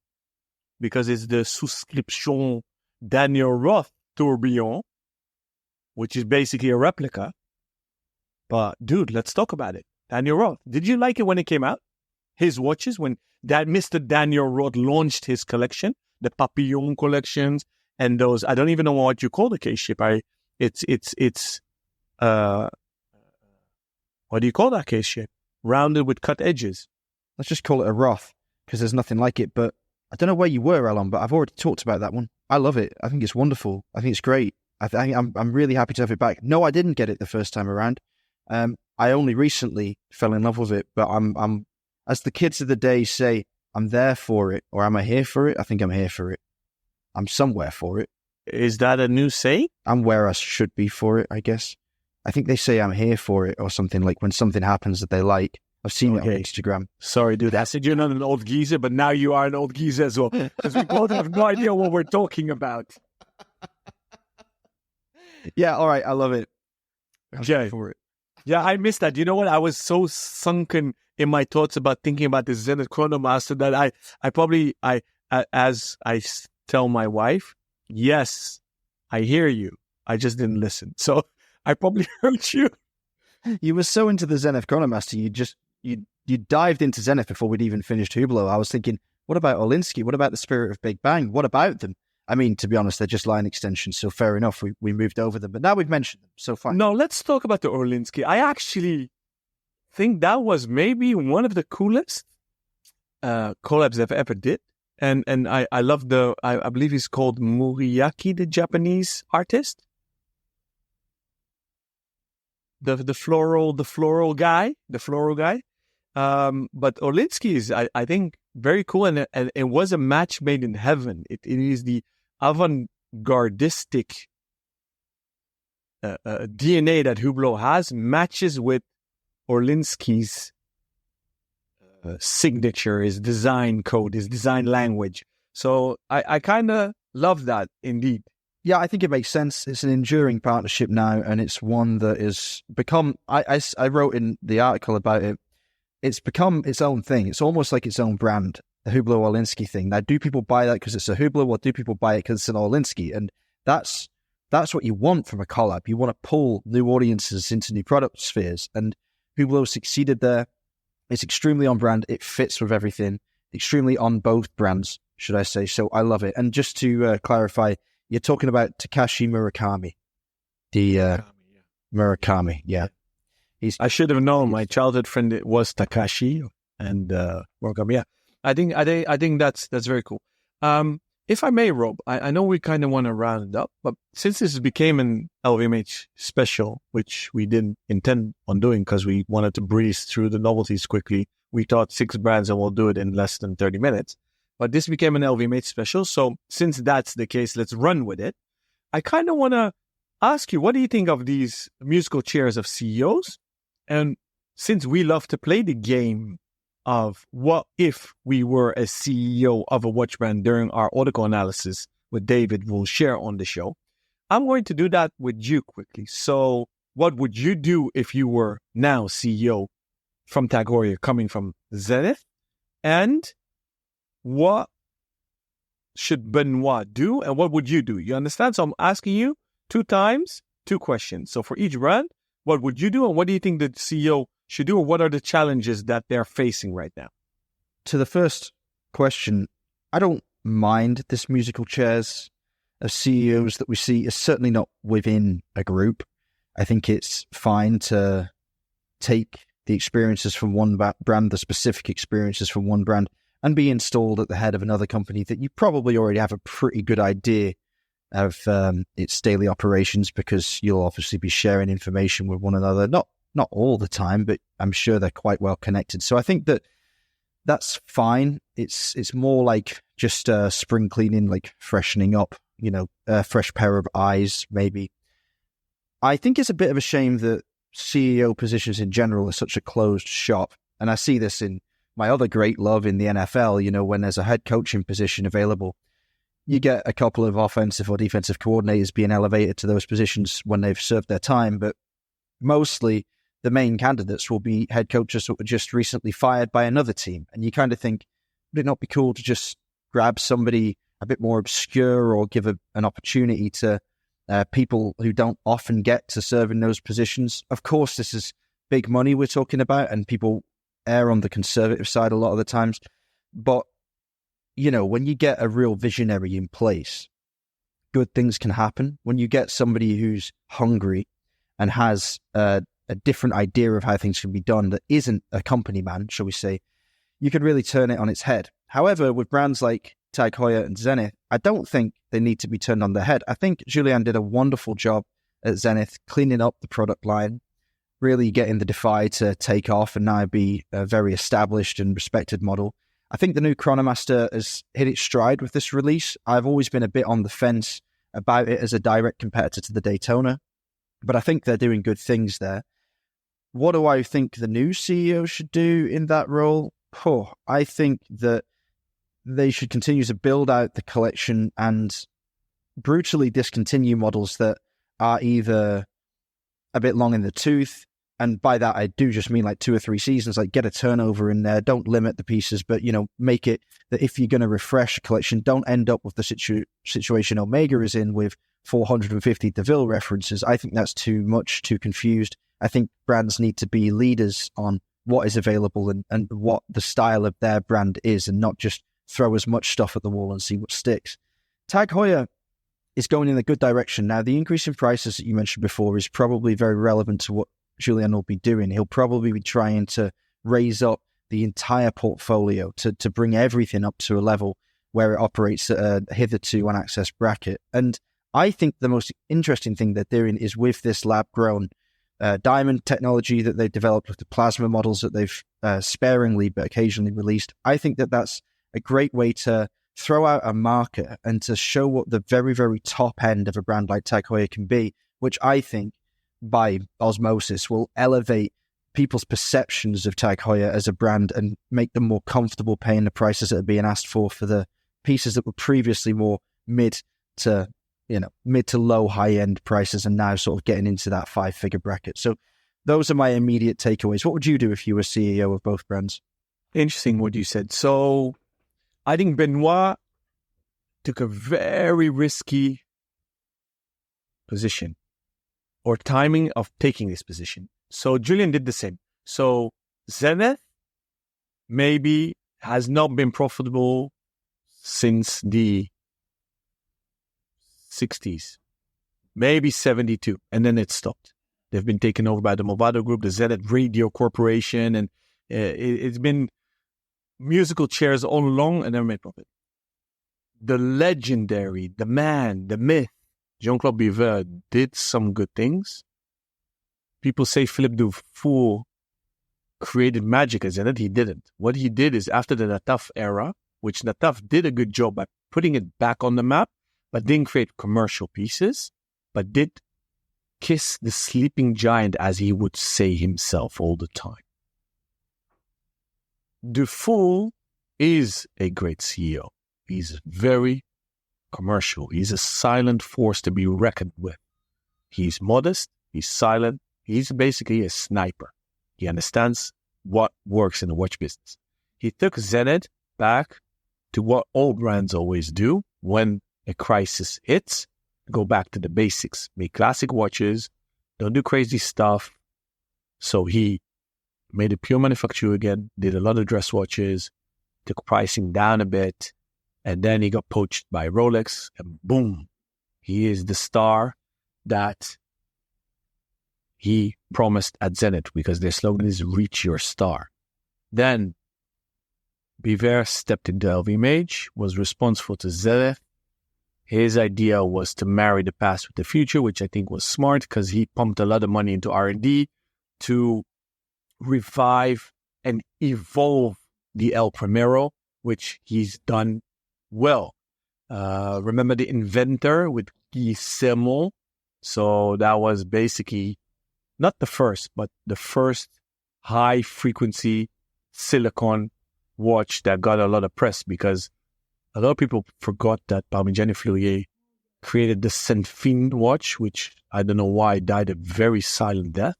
because it's the Souscription Daniel Roth Tourbillon, which is basically a replica. But dude, let's talk about it. Daniel Roth. Did you like it when it came out? His watches, when Mr. Daniel Roth launched his collection, the Papillon collections, and those, I don't even know what you call the case shape. It's what do you call that case shape? Rounded with cut edges. Let's just call it a Roth, because there's nothing like it. But I don't know where you were, Alan, but I've already talked about that one. I love it. I think it's wonderful. I think it's great. I'm really happy to have it back. No, I didn't get it the first time around. I only recently fell in love with it, but I'm as the kids of the day say, I'm there for it, or am I here for it? I think I'm here for it. I'm somewhere for it. Is that a new saying? I'm where I should be for it, I guess. I think they say I'm here for it or something, like when something happens that they like. I've seen it on Instagram. Sorry, dude. I said you're not an old geezer, but now you are an old geezer as well. Because we both have no idea what we're talking about. Yeah, all right. I love it. Okay. For it. Yeah, I missed that. You know what? I was so sunken in my thoughts about thinking about the Zenith Chronomaster that I probably, as I tell my wife, yes, I hear you. I just didn't listen. So I probably heard you. You were so into the Zenith Chronomaster, you dived into Zenith before we'd even finished Hublot. I was thinking, what about Olinsky? What about the Spirit of Big Bang? What about them? I mean, to be honest, they're just line extensions, so fair enough. We moved over them, but now we've mentioned them, so fine. No, let's talk about the Olinsky. I actually think that was maybe one of the coolest collabs they've ever did. And I love I believe he's called Muriaki, the Japanese artist. The floral guy. But Olinsky is, I think, very cool, and it was a match made in heaven. It is the avant-gardistic DNA that Hublot has matches with Olinsky's signature, his design code, his design language. So I kind of love that, indeed. Yeah, I think it makes sense. It's an enduring partnership now, and it's one that has become, I wrote in the article about it, it's become its own thing. It's almost like its own brand, the Hublot Olinsky thing. Now, do people buy that because it's a Hublot, or do people buy it because it's an Olinsky? And that's what you want from a collab. You want to pull new audiences into new product spheres, and Hublot succeeded there. It's extremely on brand. It fits with everything. Extremely on both brands, should I say. So I love it. And just to clarify, you're talking about Takashi Murakami. Murakami, yeah. I should have known. My childhood friend was Takashi and Murakami. Yeah, I think that's very cool. If I may, Rob, I know we kind of want to round it up, but since this became an LVMH special, which we didn't intend on doing because we wanted to breeze through the novelties quickly, we thought 6 brands and we'll do it in less than 30 minutes. But this became an LVMH special, so since that's the case, let's run with it. I kind of want to ask you, what do you think of these musical chairs of CEOs? And since we love to play the game of what if we were a CEO of a watch brand during our article analysis with David will share on the show. I'm going to do that with you quickly. So what would you do if you were now CEO from Tag Heuer coming from Zenith? And what should Benoit do? And what would you do? You understand? So I'm asking you 2 times, 2 questions. So for each brand, what would you do? And what do you think the CEO should do? Or what are the challenges that they're facing right now? To the first question, I don't mind this musical chairs of CEOs that we see. Is certainly not within a group. I think it's fine to take the experiences from one brand, the specific experiences from one brand, and be installed at the head of another company that you probably already have a pretty good idea of its daily operations, because you'll obviously be sharing information with one another. Not all the time, but I'm sure they're quite well connected. So I think that's fine. It's more like just spring cleaning, like freshening up, a fresh pair of eyes, maybe. I think it's a bit of a shame that CEO positions in general are such a closed shop. And I see this in my other great love in the NFL, when there's a head coaching position available, you get a couple of offensive or defensive coordinators being elevated to those positions when they've served their time. But mostly the main candidates will be head coaches that were just recently fired by another team. And you kind of think, would it not be cool to just grab somebody a bit more obscure or give an opportunity to people who don't often get to serve in those positions? Of course, this is big money we're talking about, and people err on the conservative side a lot of the times. But, when you get a real visionary in place, good things can happen. When you get somebody who's hungry and has a different idea of how things can be done that isn't a company man, shall we say, you could really turn it on its head. However, with brands like Tag Heuer and Zenith, I don't think they need to be turned on their head. I think Julien did a wonderful job at Zenith, cleaning up the product line, really getting the Defy to take off and now be a very established and respected model. I think the new Chronomaster has hit its stride with this release. I've always been a bit on the fence about it as a direct competitor to the Daytona, but I think they're doing good things there. What do I think the new CEO should do in that role? I think that they should continue to build out the collection and brutally discontinue models that are either a bit long in the tooth, and by that I do just mean like 2 or 3 seasons, like get a turnover in there, don't limit the pieces, but make it that if you're going to refresh a collection, don't end up with the situation Omega is in with 450 DeVille references. I think that's too much, too confused. I think brands need to be leaders on what is available and what the style of their brand is, and not just throw as much stuff at the wall and see what sticks. Tag Heuer is going in a good direction. Now, the increase in prices that you mentioned before is probably very relevant to what Julien will be doing. He'll probably be trying to raise up the entire portfolio to bring everything up to a level where it operates at a hitherto unaccessed bracket. And I think the most interesting thing they're doing is with this lab-grown diamond technology that they've developed with the plasma models that they've sparingly but occasionally released. I think that that's a great way to throw out a marker and to show what the very, very top end of a brand like Tag Heuer can be, which I think by osmosis will elevate people's perceptions of Tag Heuer as a brand and make them more comfortable paying the prices that are being asked for the pieces that were previously more mid to low high-end prices and now sort of getting into that 5-figure bracket. So those are my immediate takeaways. What would you do if you were CEO of both brands? Interesting what you said. So I think Benoit took a very risky position or timing of taking this position. So Julien did the same. So Zenith maybe has not been profitable since the 60s, maybe 72, and then it stopped. They've been taken over by the Movado Group, the Zenith Radio Corporation, and it's been musical chairs all along and never made profit. The legendary, the man, the myth, Jean-Claude Biver did some good things. People say Philippe Dufour created magic as Zenith. He didn't. What he did is after the Nataf era, which Nataf did a good job by putting it back on the map, but didn't create commercial pieces, but did kiss the sleeping giant, as he would say himself all the time. Dufour is a great CEO. He's very commercial. He's a silent force to be reckoned with. He's modest. He's silent. He's basically a sniper. He understands what works in the watch business. He took Zenith back to what all brands always do when a crisis hits. Go back to the basics. Make classic watches. Don't do crazy stuff. So he made a pure manufacturer again, did a lot of dress watches, took pricing down a bit, and then he got poached by Rolex, and boom, he is the star that he promised at Zenith, because their slogan is "Reach Your Star." Then Biver stepped into LVMH, was responsible to Zenith. His idea was to marry the past with the future, which I think was smart because he pumped a lot of money into R&D to revive and evolve the El Primero, which he's done well. Remember the Inventor with Guy Semel? So that was basically not the first, but the first high-frequency silicon watch that got a lot of press, because a lot of people forgot that Parmigiani Fleurier created the Senfin watch, which I don't know why died a very silent death.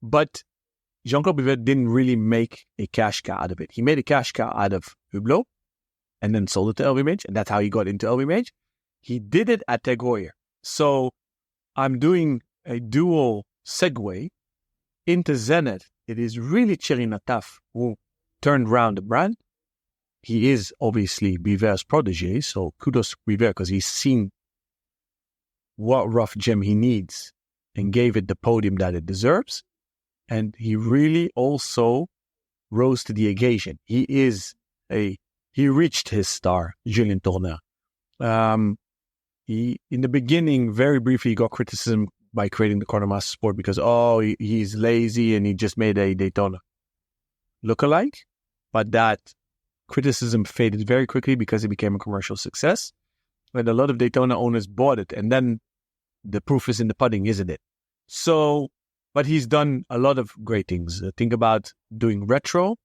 But Jean-Claude Biver didn't really make a cash cow out of it. He made a cash cow out of Hublot and then sold it to LVMH, and that's how he got into LVMH. He did it at Tag Heuer. So I'm doing a dual segue into Zenith. It is really Thierry Nataf who turned around the brand. He is obviously Biver's protege, so kudos to Biver because he's seen what rough gem he needs and gave it the podium that it deserves. And he really also rose to the occasion. He reached his star, Julien Tourneur. He, in the beginning, very briefly got criticism by creating the Chronomaster Sport because, he's lazy and he just made a Daytona lookalike. But that criticism faded very quickly because it became a commercial success. And a lot of Daytona owners bought it. And then the proof is in the pudding, isn't it? So, but he's done a lot of great things. Think about doing retro,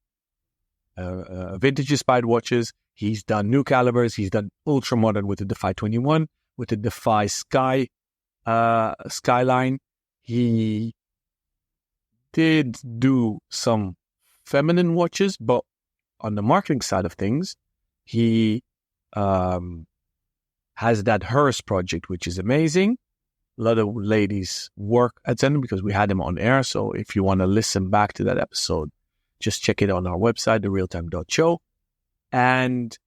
vintage-inspired watches. He's done new calibers. He's done ultra-modern with the Defy 21, with the Defy Skyline. He did do some feminine watches, but on the marketing side of things, he has that Hearst project, which is amazing. A lot of ladies work at Zen because we had him on air. So if you want to listen back to that episode, just check it on our website, therealtime.show. And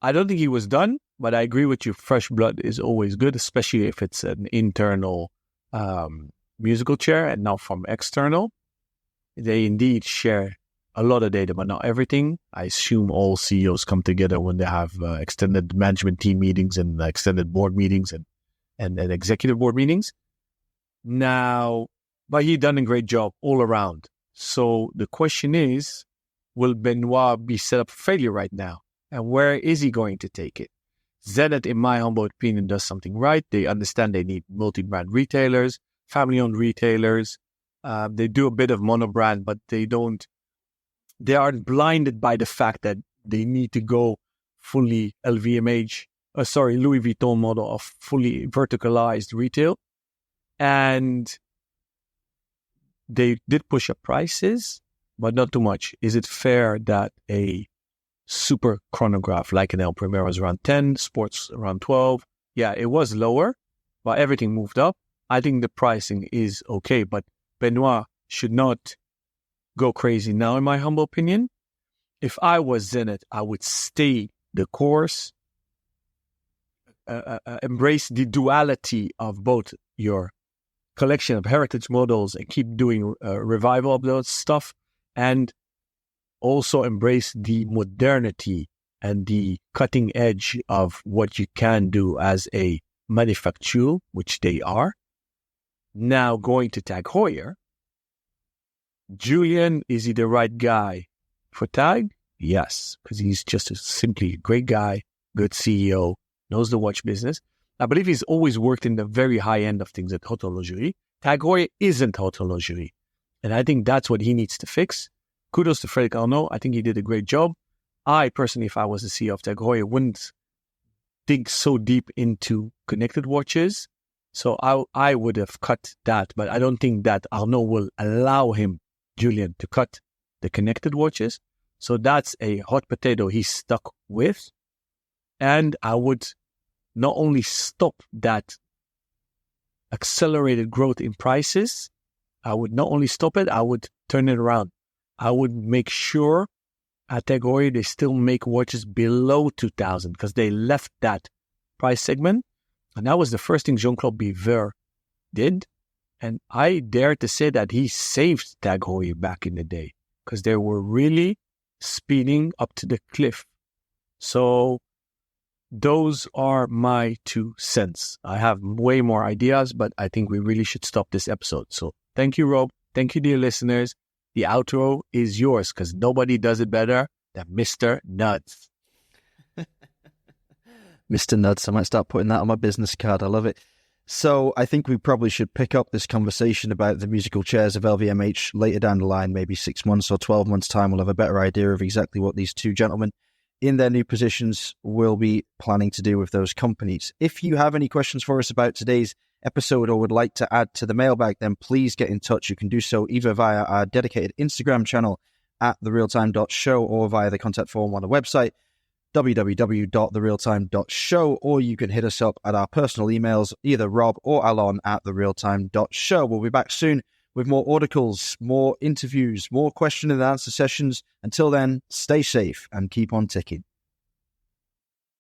I don't think he was done, but I agree with you. Fresh blood is always good, especially if it's an internal musical chair and not from external. They indeed share a lot of data, but not everything. I assume all CEOs come together when they have extended management team meetings and extended board meetings and executive board meetings. Now, but he done a great job all around. So the question is, will Benoit be set up for failure right now? And where is he going to take it? Zenith, in my humble opinion, does something right. They understand they need multi-brand retailers, family-owned retailers. They do a bit of monobrand, but they aren't blinded by the fact that they need to go fully Louis Vuitton model of fully verticalized retail. And they did push up prices, but not too much. Is it fair that a super chronograph like an El Primero is around 10, sports around 12? Yeah, it was lower, but everything moved up. I think the pricing is okay, but Benoit should not go crazy now, in my humble opinion. If I was Zenith, I would stay the course, embrace the duality of both your collection of heritage models and keep doing revival of those stuff, and also embrace the modernity and the cutting edge of what you can do as a manufacturer, which they are. Now going to Tag Heuer, Julien, is he the right guy for Tag? Yes, because he's just simply a great guy, good CEO, knows the watch business. I believe he's always worked in the very high end of things at horlogerie. Tag Heuer isn't horlogerie. And I think that's what he needs to fix. Kudos to Frederick Arnault. I think he did a great job. I personally, if I was the CEO of Tag Heuer, wouldn't dig so deep into connected watches. So I would have cut that, but I don't think that Arnault will allow him, Julian, to cut the connected watches. So that's a hot potato he's stuck with. And I would not only stop that accelerated growth in prices, I would not only stop it, I would turn it around. I would make sure at Tag Heuer they still make watches below 2,000 because they left that price segment. And that was the first thing Jean-Claude Biver did. And I dare to say that he saved Tag Heuer back in the day because they were really speeding up to the cliff. So those are my 2 cents. I have way more ideas, but I think we really should stop this episode. So thank you, Rob. Thank you, dear listeners. The outro is yours because nobody does it better than Mr. Nuts. Mr. Nuts. I might start putting that on my business card. I love it. So I think we probably should pick up this conversation about the musical chairs of LVMH later down the line, maybe 6 months or 12 months' time. We'll have a better idea of exactly what these 2 gentlemen in their new positions will be planning to do with those companies. If you have any questions for us about today's episode or would like to add to the mailbag, then please get in touch. You can do so either via our dedicated Instagram channel at therealtime.show or via the contact form on the website, www.therealtime.show, or you can hit us up at our personal emails, either Rob or Alon at therealtime.show. We'll be back soon with more articles, more interviews, more question and answer sessions. Until then, stay safe and keep on ticking.